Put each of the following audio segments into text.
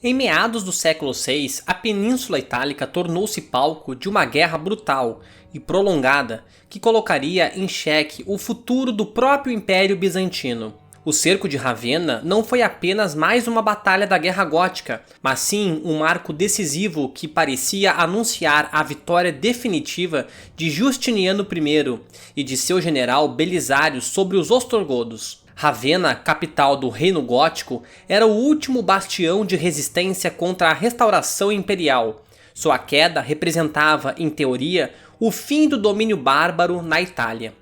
Em meados do século VI, a Península Itálica tornou-se palco de uma guerra brutal e prolongada que colocaria em xeque o futuro do próprio Império Bizantino. O cerco de Ravenna não foi apenas mais uma batalha da Guerra Gótica, mas sim um marco decisivo que parecia anunciar a vitória definitiva de Justiniano I e de seu general Belisário sobre os ostrogodos. Ravenna, capital do Reino Gótico, era o último bastião de resistência contra a restauração imperial. Sua queda representava, em teoria, o fim do domínio bárbaro na Itália.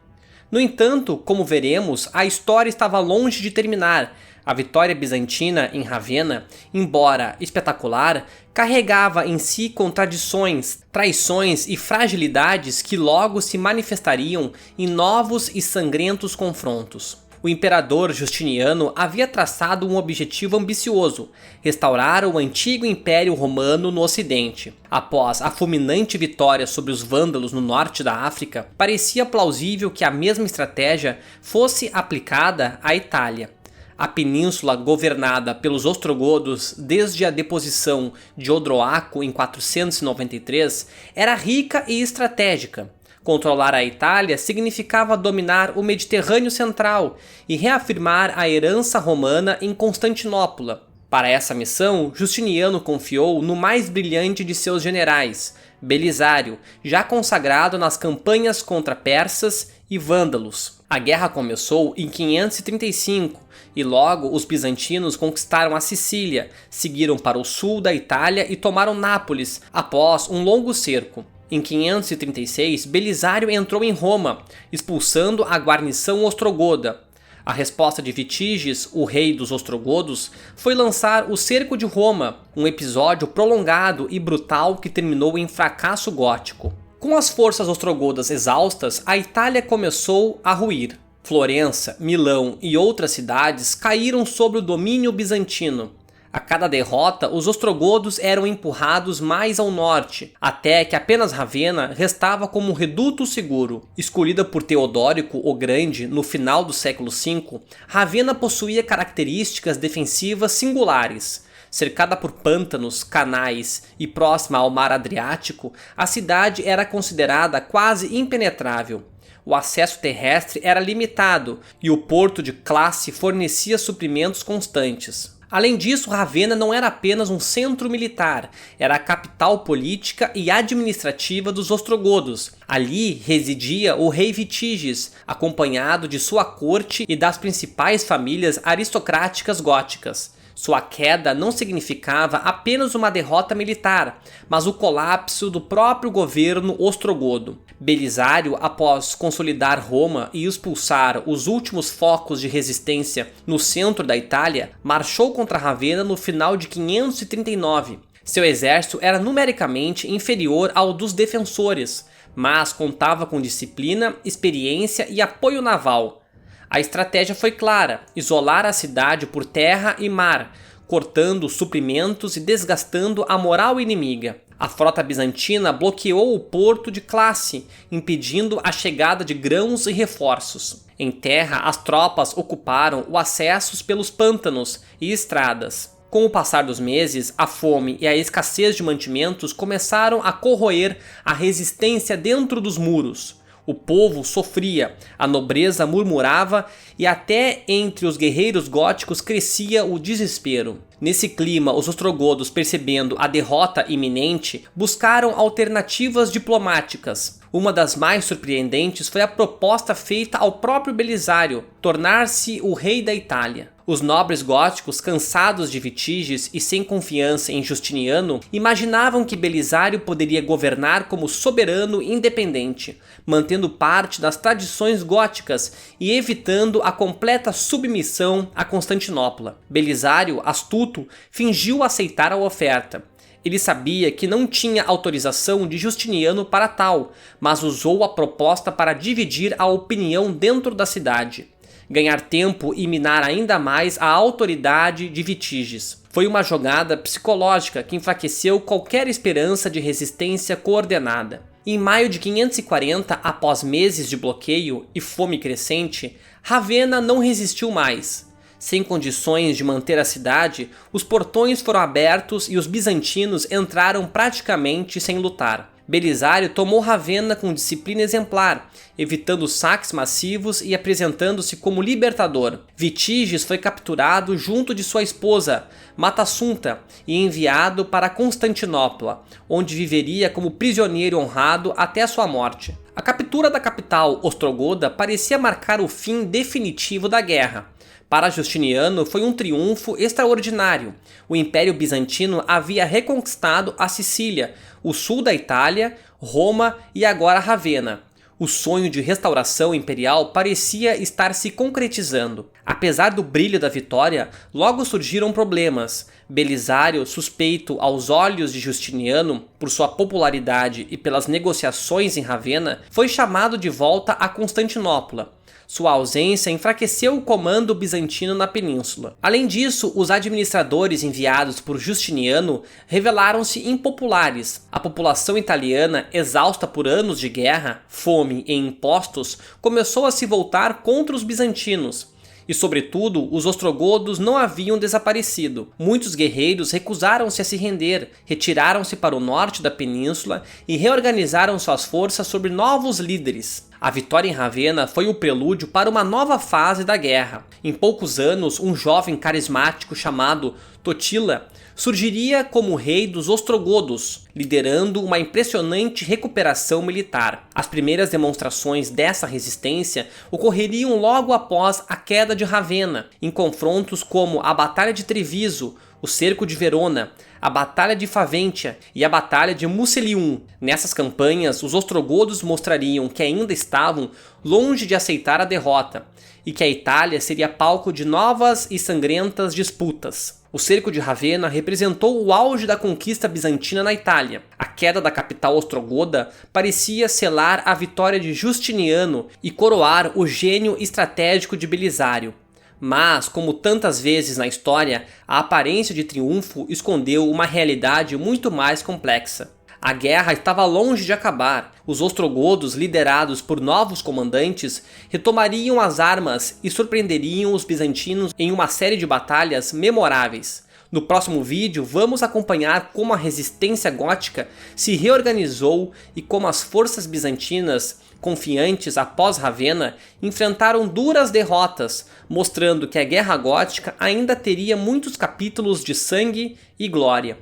No entanto, como veremos, a história estava longe de terminar. A vitória bizantina em Ravenna, embora espetacular, carregava em si contradições, traições e fragilidades que logo se manifestariam em novos e sangrentos confrontos. O imperador Justiniano havia traçado um objetivo ambicioso: restaurar o antigo Império Romano no Ocidente. Após a fulminante vitória sobre os vândalos no norte da África, parecia plausível que a mesma estratégia fosse aplicada à Itália. A península, governada pelos ostrogodos desde a deposição de Odroaco em 493, era rica e estratégica. Controlar a Itália significava dominar o Mediterrâneo Central e reafirmar a herança romana em Constantinopla. Para essa missão, Justiniano confiou no mais brilhante de seus generais, Belisário, já consagrado nas campanhas contra persas e vândalos. A guerra começou em 535 e logo os bizantinos conquistaram a Sicília, seguiram para o sul da Itália e tomaram Nápoles após um longo cerco. Em 536, Belisário entrou em Roma, expulsando a guarnição ostrogoda. A resposta de Vitíges, o rei dos ostrogodos, foi lançar o cerco de Roma, um episódio prolongado e brutal que terminou em fracasso gótico. Com as forças ostrogodas exaustas, a Itália começou a ruir. Florença, Milão e outras cidades caíram sob o domínio bizantino. A cada derrota, os ostrogodos eram empurrados mais ao norte, até que apenas Ravenna restava como um reduto seguro. Escolhida por Teodórico o Grande no final do século V, Ravenna possuía características defensivas singulares. Cercada por pântanos, canais e próxima ao mar Adriático, a cidade era considerada quase impenetrável. O acesso terrestre era limitado e o porto de Classe fornecia suprimentos constantes. Além disso, Ravenna não era apenas um centro militar, era a capital política e administrativa dos ostrogodos. Ali residia o rei Vitíges, acompanhado de sua corte e das principais famílias aristocráticas góticas. Sua queda não significava apenas uma derrota militar, mas o colapso do próprio governo ostrogodo. Belisário, após consolidar Roma e expulsar os últimos focos de resistência no centro da Itália, marchou contra Ravenna no final de 539. Seu exército era numericamente inferior ao dos defensores, mas contava com disciplina, experiência e apoio naval. A estratégia foi clara: isolar a cidade por terra e mar, cortando suprimentos e desgastando a moral inimiga. A frota bizantina bloqueou o porto de Classe, impedindo a chegada de grãos e reforços. Em terra, as tropas ocuparam os acessos pelos pântanos e estradas. Com o passar dos meses, a fome e a escassez de mantimentos começaram a corroer a resistência dentro dos muros. O povo sofria, a nobreza murmurava e até entre os guerreiros góticos crescia o desespero. Nesse clima, os ostrogodos, percebendo a derrota iminente, buscaram alternativas diplomáticas. Uma das mais surpreendentes foi a proposta feita ao próprio Belisário, tornar-se o rei da Itália. Os nobres góticos, cansados de Vitíges e sem confiança em Justiniano, imaginavam que Belisário poderia governar como soberano independente, mantendo parte das tradições góticas e evitando a completa submissão a Constantinopla. Belisário, astuto, fingiu aceitar a oferta. Ele sabia que não tinha autorização de Justiniano para tal, mas usou a proposta para dividir a opinião dentro da cidade, ganhar tempo e minar ainda mais a autoridade de Vitíges. Foi uma jogada psicológica que enfraqueceu qualquer esperança de resistência coordenada. Em maio de 540, após meses de bloqueio e fome crescente, Ravenna não resistiu mais. Sem condições de manter a cidade, os portões foram abertos e os bizantinos entraram praticamente sem lutar. Belisário tomou Ravenna com disciplina exemplar, evitando saques massivos e apresentando-se como libertador. Vitíges foi capturado junto de sua esposa, Matassunta, e enviado para Constantinopla, onde viveria como prisioneiro honrado até sua morte. A captura da capital ostrogoda parecia marcar o fim definitivo da guerra. Para Justiniano foi um triunfo extraordinário. O Império Bizantino havia reconquistado a Sicília, o sul da Itália, Roma e agora Ravenna. O sonho de restauração imperial parecia estar se concretizando. Apesar do brilho da vitória, logo surgiram problemas. Belisário, suspeito aos olhos de Justiniano por sua popularidade e pelas negociações em Ravenna, foi chamado de volta a Constantinopla. Sua ausência enfraqueceu o comando bizantino na península. Além disso, os administradores enviados por Justiniano revelaram-se impopulares. A população italiana, exausta por anos de guerra, fome e impostos, começou a se voltar contra os bizantinos. E, sobretudo, os ostrogodos não haviam desaparecido. Muitos guerreiros recusaram-se a se render, retiraram-se para o norte da península e reorganizaram suas forças sob novos líderes. A vitória em Ravenna foi o prelúdio para uma nova fase da guerra. Em poucos anos, um jovem carismático chamado Totila surgiria como rei dos ostrogodos, liderando uma impressionante recuperação militar. As primeiras demonstrações dessa resistência ocorreriam logo após a queda de Ravenna, em confrontos como a Batalha de Treviso, o Cerco de Verona, a Batalha de Faventia e a Batalha de Mucelium. Nessas campanhas, os ostrogodos mostrariam que ainda estavam longe de aceitar a derrota e que a Itália seria palco de novas e sangrentas disputas. O cerco de Ravenna representou o auge da conquista bizantina na Itália. A queda da capital ostrogoda parecia selar a vitória de Justiniano e coroar o gênio estratégico de Belisário. Mas, como tantas vezes na história, a aparência de triunfo escondeu uma realidade muito mais complexa. A guerra estava longe de acabar. Os ostrogodos, liderados por novos comandantes, retomariam as armas e surpreenderiam os bizantinos em uma série de batalhas memoráveis. No próximo vídeo, vamos acompanhar como a resistência gótica se reorganizou e como as forças bizantinas, confiantes após Ravenna, enfrentaram duras derrotas, mostrando que a Guerra Gótica ainda teria muitos capítulos de sangue e glória.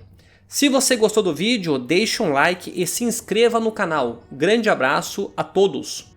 Se você gostou do vídeo, deixe um like e se inscreva no canal. Grande abraço a todos!